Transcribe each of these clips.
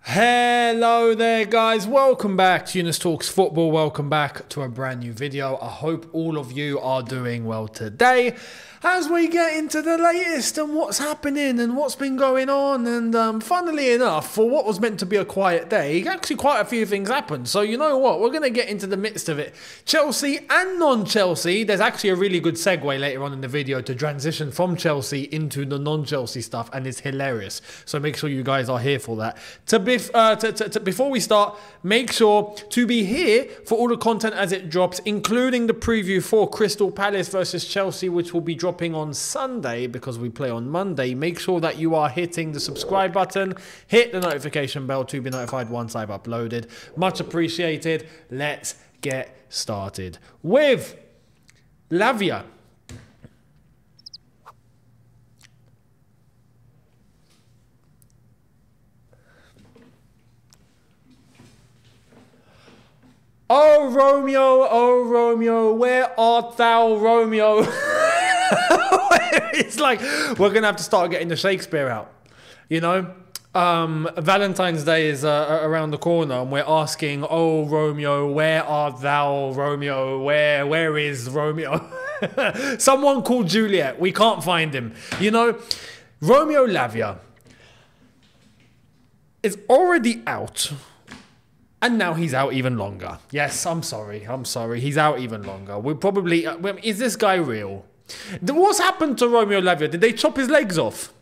Hello there guys, welcome back to Younes Talks Football, welcome back to a brand new video. I hope all of you are doing well today as we get into the latest and what's happening and what's been going on. And funnily enough, for what was meant to be a quiet day, actually quite a few things happened. So you know what, we're going to get into the midst of it. Chelsea and non-Chelsea, there's actually a really good segue later on in the video to transition from Chelsea into the non-Chelsea stuff, and it's hilarious. So make sure you guys are here for that. Before we start, make sure to be here for all the content as it drops, including the preview for Crystal Palace versus Chelsea, which will be dropping on Sunday because we play on Monday. Make sure that you are hitting the subscribe button, hit the notification bell to be notified once I've uploaded. Much appreciated. Let's get started with Lavia. Oh Romeo, where art thou, Romeo? It's like we're gonna have to start getting the Shakespeare out, you know. Valentine's Day is around the corner, and we're asking, oh Romeo, where art thou, Romeo? Where is Romeo? Someone called Juliet, we can't find him, you know. Romeo Lavia is already out. And now he's out even longer. Yes, I'm sorry. He's out even longer. We're probably... is this guy real? What's happened to Romeo Lavia? Did they chop his legs off?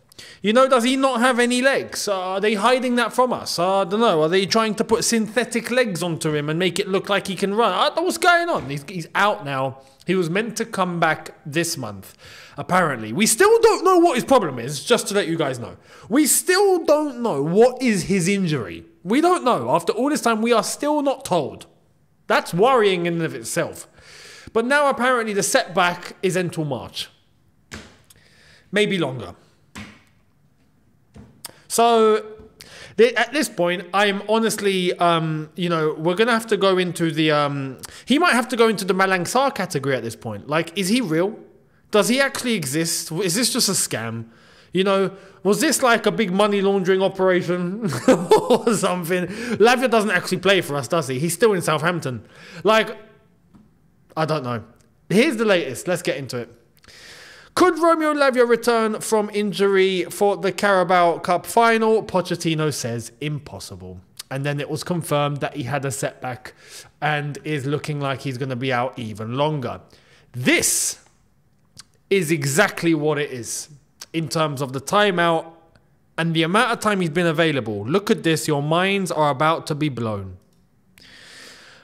You know, does he not have any legs? Are they hiding that from us? I don't know. Are they trying to put synthetic legs onto him and make it look like he can run? I don't know what's going on. He's out now. He was meant to come back this month, apparently. We still don't know what his problem is, just to let you guys know. We still don't know what is his injury. We don't know. After all this time, we are still not told. That's worrying in and of itself. But now apparently the setback is until March. Maybe longer. So at this point, I'm honestly, you know, we're going to have to go into the... he might have to go into the Malang Sarr category at this point. Like, is he real? Does he actually exist? Is this just a scam? You know, was this like a big money laundering operation or something? Lavia doesn't actually play for us, does he? He's still in Southampton. Like, I don't know. Here's the latest. Let's get into it. Could Romeo Lavia return from injury for the Carabao Cup final? Pochettino says impossible. And then it was confirmed that he had a setback and is looking like he's going to be out even longer. This is exactly what it is in terms of the timeout and the amount of time he's been available. Look at this. Your minds are about to be blown.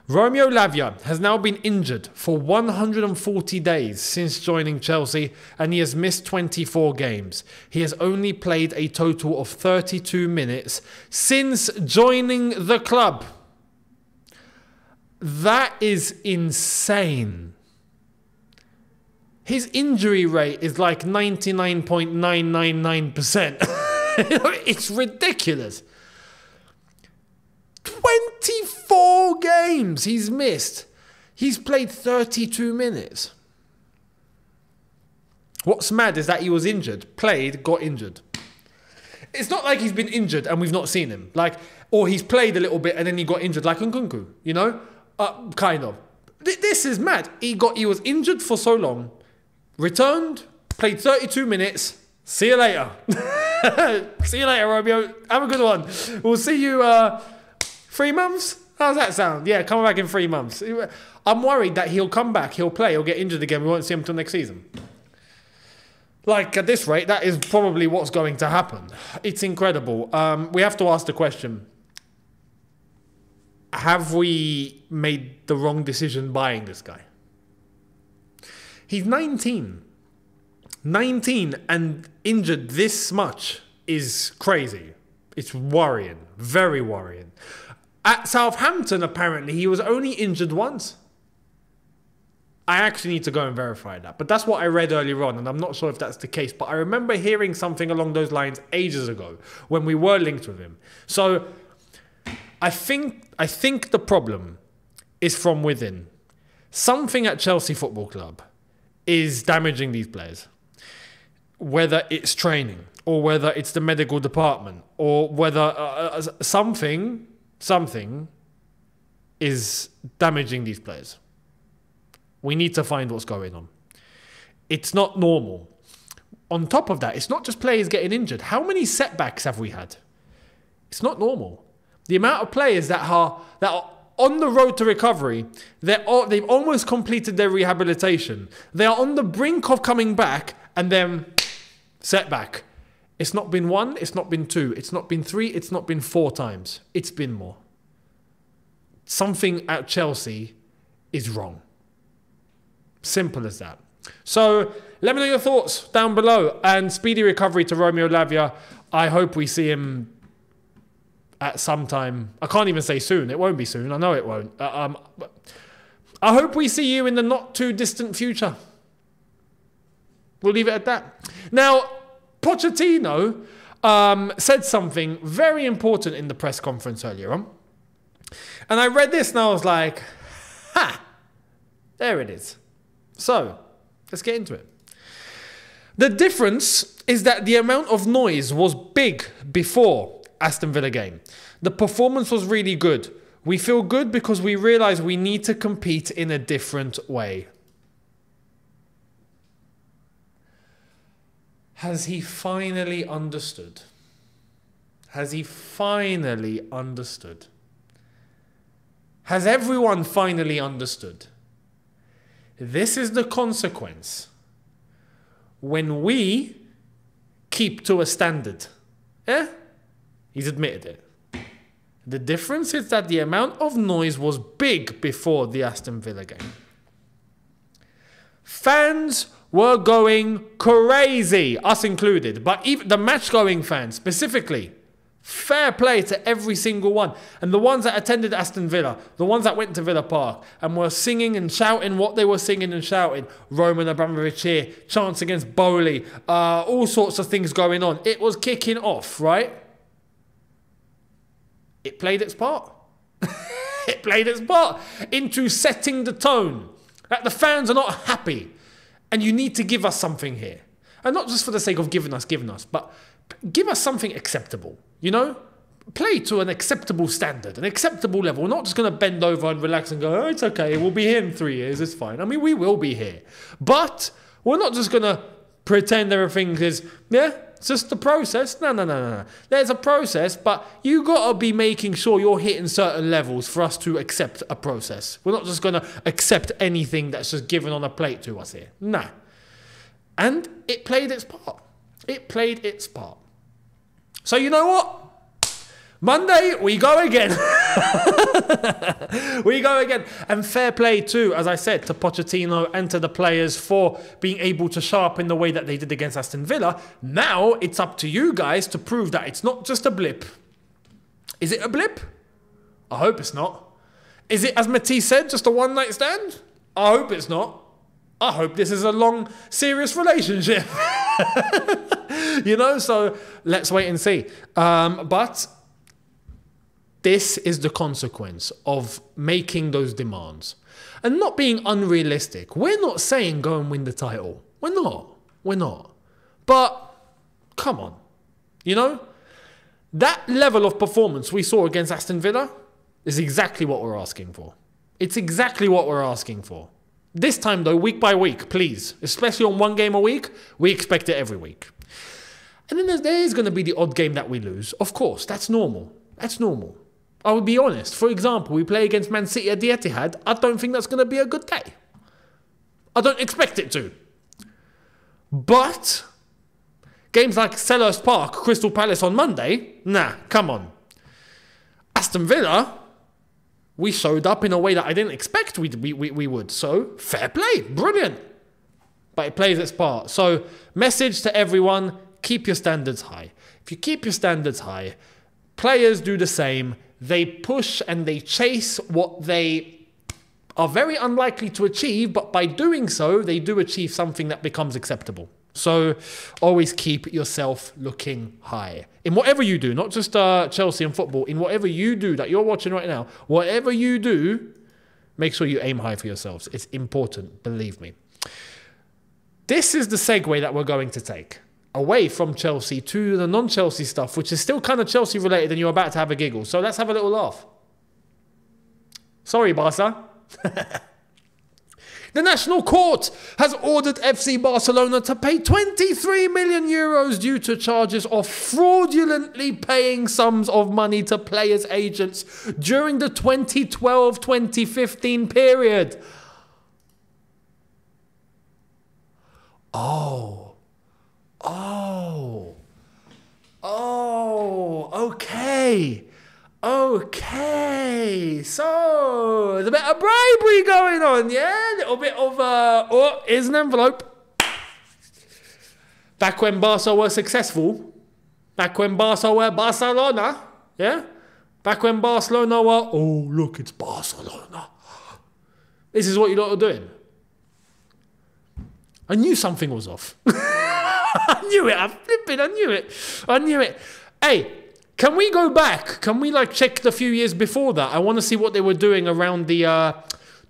Romeo Lavia has now been injured for 140 days since joining Chelsea, and he has missed 24 games. He has only played a total of 32 minutes since joining the club. That is insane. His injury rate is like 99.999%. It's ridiculous. 24 games he's missed. He's played 32 minutes. What's mad is that he was injured, played, got injured. It's not like he's been injured and we've not seen him. Like, or he's played a little bit and then he got injured like Nkunku, you know? Kind of. This is mad. He was injured for so long. Returned, played 32 minutes. See you later. See you later, Romeo. Have a good one. We'll see you 3 months. How's that sound? Yeah, come back in 3 months. I'm worried that he'll come back, he'll play, he'll get injured again. We won't see him until next season. Like, at this rate, that is probably what's going to happen. It's incredible. We have to ask the question. Have we made the wrong decision buying this guy? He's 19. 19 and injured this much is crazy. It's worrying. Very worrying. At Southampton, apparently, he was only injured once. I actually need to go and verify that. But that's what I read earlier on, and I'm not sure if that's the case. But I remember hearing something along those lines ages ago when we were linked with him. So I think the problem is from within. Something at Chelsea Football Club is damaging these players. Whether it's training, or whether it's the medical department, or whether something is damaging these players. We need to find what's going on. It's not normal. On top of that, it's not just players getting injured. How many setbacks have we had? It's not normal. The amount of players that are on the road to recovery, they've almost completed their rehabilitation. They are on the brink of coming back, and then setback. It's not been one, it's not been two, it's not been three, it's not been 4 times. It's been more. Something at Chelsea is wrong. Simple as that. So let me know your thoughts down below, and speedy recovery to Romeo Lavia. I hope we see him at some time. I can't even say soon. It won't be soon. I know it won't. I hope we see you in the not too distant future. We'll leave it at that. Now, Pochettino said something very important in the press conference earlier on. And I read this and I was like, ha, there it is. So, let's get into it. The difference is that the amount of noise was big before Aston Villa game. The performance was really good. We feel good because we realise we need to compete in a different way. Has he finally understood? Has he finally understood? Has everyone finally understood? This is the consequence when we keep to a standard. He's admitted it. The difference is that the amount of noise was big before the Aston Villa game. Fans were going crazy, us included, but even the match-going fans specifically. Fair play to every single one. And the ones that attended Aston Villa, the ones that went to Villa Park and were singing and shouting what they were singing and shouting. Roman Abramovich here, chants against Bowley, all sorts of things going on. It was kicking off, right? It played its part. It played its part into setting the tone. That the fans are not happy. And you need to give us something here. And not just for the sake of giving us, but give us something acceptable. You know? Play to an acceptable standard, an acceptable level. We're not just going to bend over and relax and go, oh, it's okay, we'll be here in 3 years, it's fine. I mean, we will be here. But we're not just going to pretend everything is, it's just the process. No. There's a process, but you got to be making sure you're hitting certain levels for us to accept a process. We're not just going to accept anything that's just given on a plate to us here. Nah. And it played its part. It played its part. So you know what? Monday, we go again. We go again. And fair play too, as I said, to Pochettino and to the players for being able to sharpen the way that they did against Aston Villa. Now, it's up to you guys to prove that it's not just a blip. Is it a blip? I hope it's not. Is it, as Matisse said, just a one-night stand? I hope it's not. I hope this is a long, serious relationship. You know, so let's wait and see. But this is the consequence of making those demands and not being unrealistic. We're not saying go and win the title. We're not. But come on, you know, that level of performance we saw against Aston Villa is exactly what we're asking for. It's exactly what we're asking for. This time though, week by week, please, especially on 1 game a week, we expect it every week. And then there is going to be the odd game that we lose. Of course, that's normal. That's normal. I will be honest. For example, we play against Man City at the Etihad. I don't think that's going to be a good day. I don't expect it to. But games like Selhurst Park, Crystal Palace on Monday, nah, come on. Aston Villa, we showed up in a way that I didn't expect we would. So, fair play. Brilliant. But it plays its part. So, message to everyone, keep your standards high. If you keep your standards high, players do the same. They push and they chase what they are very unlikely to achieve, but by doing so, they do achieve something that becomes acceptable. So always keep yourself looking high. In whatever you do, not just Chelsea and football, in whatever you do that you're watching right now, whatever you do, make sure you aim high for yourselves. It's important, believe me. This is the segue that we're going to take. away from Chelsea to the non-Chelsea stuff, which is still kind of Chelsea related, and you're about to have a giggle. So let's have a little laugh. Sorry, Barca. The National Court has ordered FC Barcelona to pay 23 million euros due to charges of fraudulently paying sums of money to players' agents during the 2012-2015 period. Okay, so there's a bit of bribery going on, yeah? A little bit of, here's an envelope. Back when Barca were successful, back when Barca were Barcelona, yeah? Back when Barcelona were, oh, look, it's Barcelona. This is what you lot are doing. I knew something was off. I knew it, I knew it. Hey, can we go back? Can we check the few years before that? I want to see what they were doing around the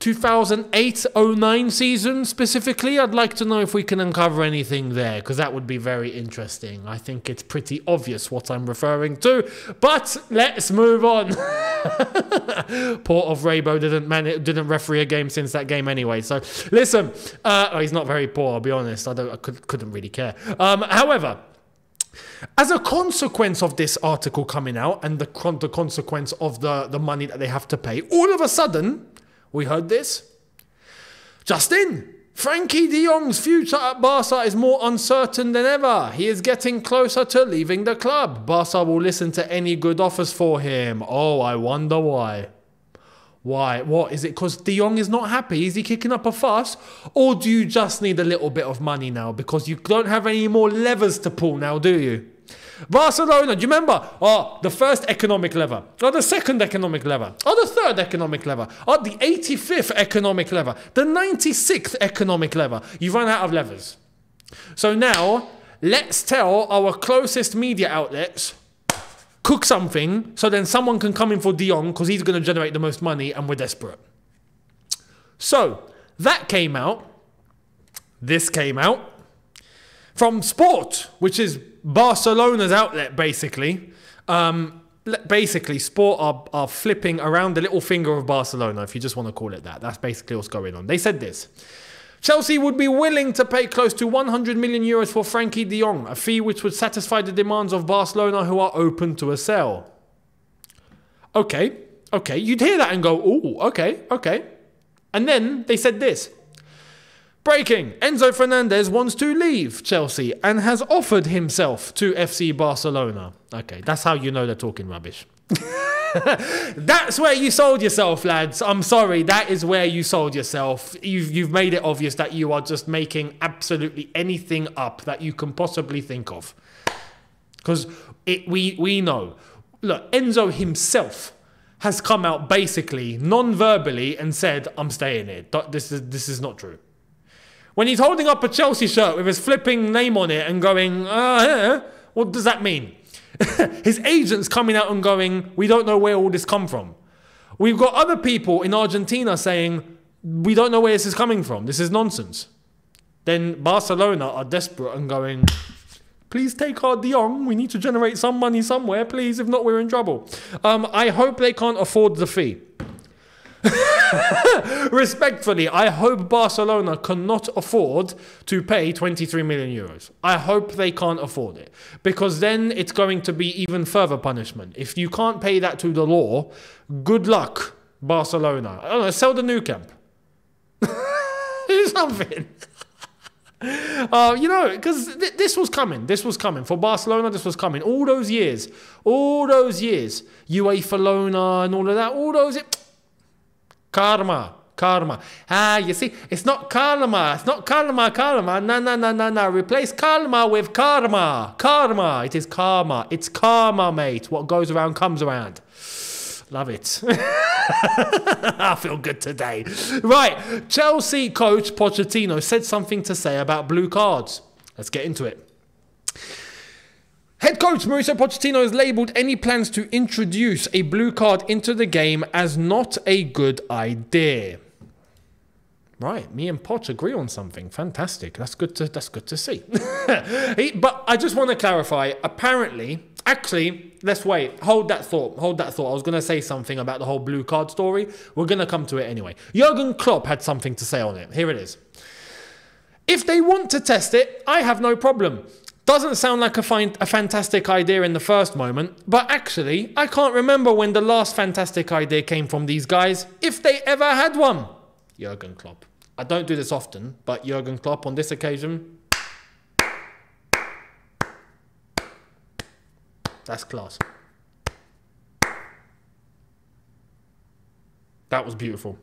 2008-09 season specifically. I'd like to know if we can uncover anything there, because that would be very interesting. I think it's pretty obvious what I'm referring to, but let's move on. Port of Rabo didn't referee a game since that game anyway. So listen, he's not very poor, I'll be honest. I couldn't really care. However, as a consequence of this article coming out and the consequence of the money that they have to pay, all of a sudden, we heard this. Justin, Frankie de Jong's future at Barca is more uncertain than ever. He is getting closer to leaving the club. Barca will listen to any good offers for him. Oh, I wonder why. Why? What? Is it because de Jong is not happy? Is he kicking up a fuss? Or do you just need a little bit of money now because you don't have any more levers to pull now, do you? Barcelona, do you remember? Oh, the first economic lever. Or the second economic lever. Or the third economic lever. Or the 85th economic lever. The 96th economic lever. You've run out of levers. So now, let's tell our closest media outlets, cook something, so then someone can come in for de Jong because he's going to generate the most money and we're desperate. So, that came out. This came out. From Sport, which is Barcelona's outlet, basically. Basically, Sport are flipping around the little finger of Barcelona, if you just want to call it that. That's basically what's going on. They said this. Chelsea would be willing to pay close to 100 million euros for Frankie de Jong, a fee which would satisfy the demands of Barcelona, who are open to a sell. Okay. You'd hear that and go, ooh, okay. And then they said this. Breaking, Enzo Fernandez wants to leave Chelsea and has offered himself to FC Barcelona. Okay, that's how you know they're talking rubbish. That's where you sold yourself, lads. I'm sorry, that is where you sold yourself. You've made it obvious that you are just making absolutely anything up that you can possibly think of. Because we know. Look, Enzo himself has come out basically non-verbally and said, I'm staying here. This is not true. When he's holding up a Chelsea shirt with his flipping name on it and going, what does that mean? His agent's coming out and going, we don't know where all this come from. We've got other people in Argentina saying, we don't know where this is coming from. This is nonsense. Then Barcelona are desperate and going, please take our de Jong. We need to generate some money somewhere, please. If not, we're in trouble. I hope they can't afford the fee. Respectfully, I hope Barcelona cannot afford to pay 23 million euros. I hope they can't afford it, because then it's going to be even further punishment. If you can't pay that to the law, good luck, Barcelona. I don't know, sell the new camp. Do something. Because this was coming. This was coming. For Barcelona, this was coming. All those years. UEFA Lona and all of that. All those... Karma. You see, it's not karma. It's not karma. No. Replace karma with karma. It is karma. It's karma, mate. What goes around comes around. Love it. I feel good today. Right. Chelsea coach Pochettino said something to say about blue cards. Let's get into it. Head coach Mauricio Pochettino has labelled any plans to introduce a blue card into the game as not a good idea. Right, me and Poch agree on something. Fantastic. That's good to see. But I just want to clarify. Apparently, actually, let's wait. Hold that thought. I was going to say something about the whole blue card story. We're going to come to it anyway. Jurgen Klopp had something to say on it. Here it is. If they want to test it, I have no problem. Doesn't sound like a fantastic idea in the first moment, but actually, I can't remember when the last fantastic idea came from these guys, if they ever had one. Jurgen Klopp. I don't do this often, but Jurgen Klopp on this occasion, that's class. That was beautiful.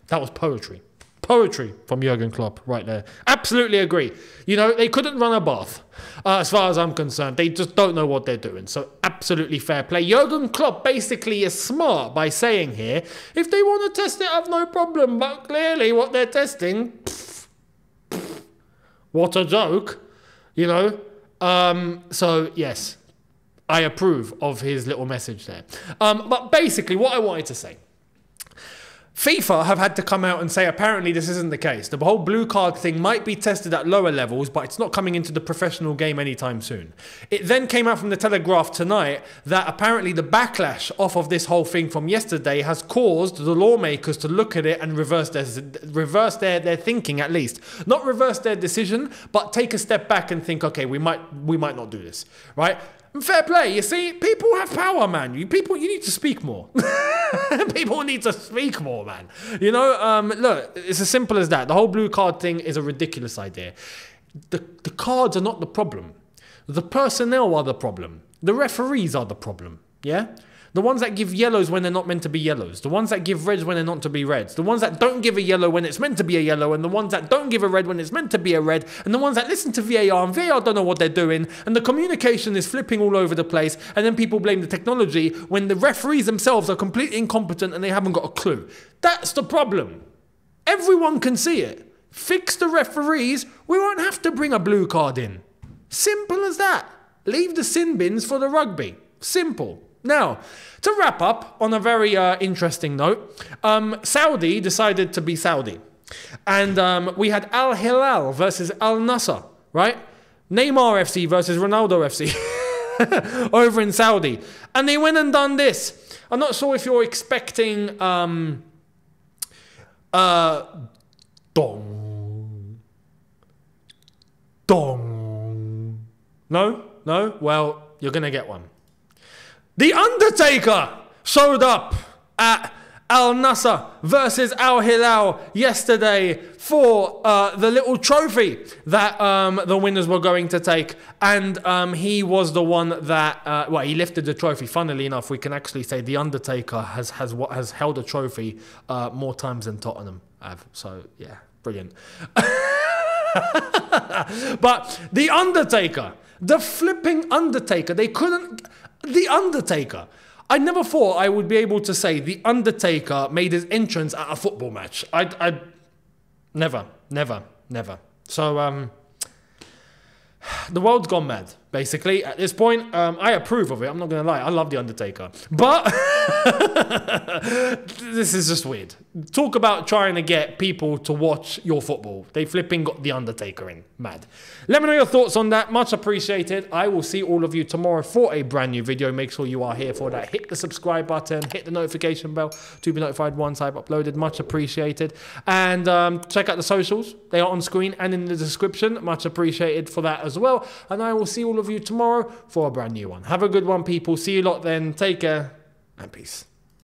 That was poetry. Poetry from Jurgen Klopp right there. Absolutely agree. You know, they couldn't run a bath. As far as I'm concerned, they just don't know what they're doing. So absolutely fair play. Jurgen Klopp basically is smart by saying here, if they want to test it, I have no problem. But clearly what they're testing, what a joke, you know. So yes, I approve of his little message there. But basically what I wanted to say, FIFA have had to come out and say apparently this isn't the case. The whole blue card thing might be tested at lower levels, but it's not coming into the professional game anytime soon. It then came out from the Telegraph tonight that apparently the backlash off of this whole thing from yesterday has caused the lawmakers to look at it and reverse their thinking, at least. Not reverse their decision, but take a step back and think, okay, we might not do this, right? Fair play. You see, people have power, man. You need to speak more. People need to speak more, man. You know, look, it's as simple as that. The whole blue card thing is a ridiculous idea. The cards are not the problem. The personnel are the problem. The referees are the problem. Yeah? The ones that give yellows when they're not meant to be yellows. The ones that give reds when they're not to be reds. The ones that don't give a yellow when it's meant to be a yellow. And the ones that don't give a red when it's meant to be a red. And the ones that listen to VAR and VAR don't know what they're doing. And the communication is flipping all over the place. And then people blame the technology when the referees themselves are completely incompetent and they haven't got a clue. That's the problem. Everyone can see it. Fix the referees. We won't have to bring a blue card in. Simple as that. Leave the sin bins for the rugby. Simple. Now, to wrap up on a very interesting note, Saudi decided to be Saudi. And we had Al Hilal versus Al Nassr, right? Neymar FC versus Ronaldo FC over in Saudi. And they went and done this. I'm not sure if you're expecting dong. No? Well, you're going to get one. The Undertaker showed up at Al Nassr versus Al Hilal yesterday for the little trophy that the winners were going to take. And he was the one that, he lifted the trophy. Funnily enough, we can actually say the Undertaker has held a trophy more times than Tottenham have. So, yeah, brilliant. But the Undertaker, the flipping Undertaker, they couldn't... The Undertaker. I never thought I would be able to say The Undertaker made his entrance at a football match. I never. So, the world's gone mad, basically. At this point, I approve of it. I'm not going to lie. I love The Undertaker. But this is just weird. Talk about trying to get people to watch your football. They flipping got The Undertaker in. Mad. Let me know your thoughts on that. Much appreciated. I will see all of you tomorrow for a brand new video. Make sure you are here for that. Hit the subscribe button. Hit the notification bell to be notified once I've uploaded. Much appreciated. And check out the socials. They are on screen and in the description. Much appreciated for that as well. And I will see all of you tomorrow for a brand new one. Have a good one, people. See you lot then. Take care and peace.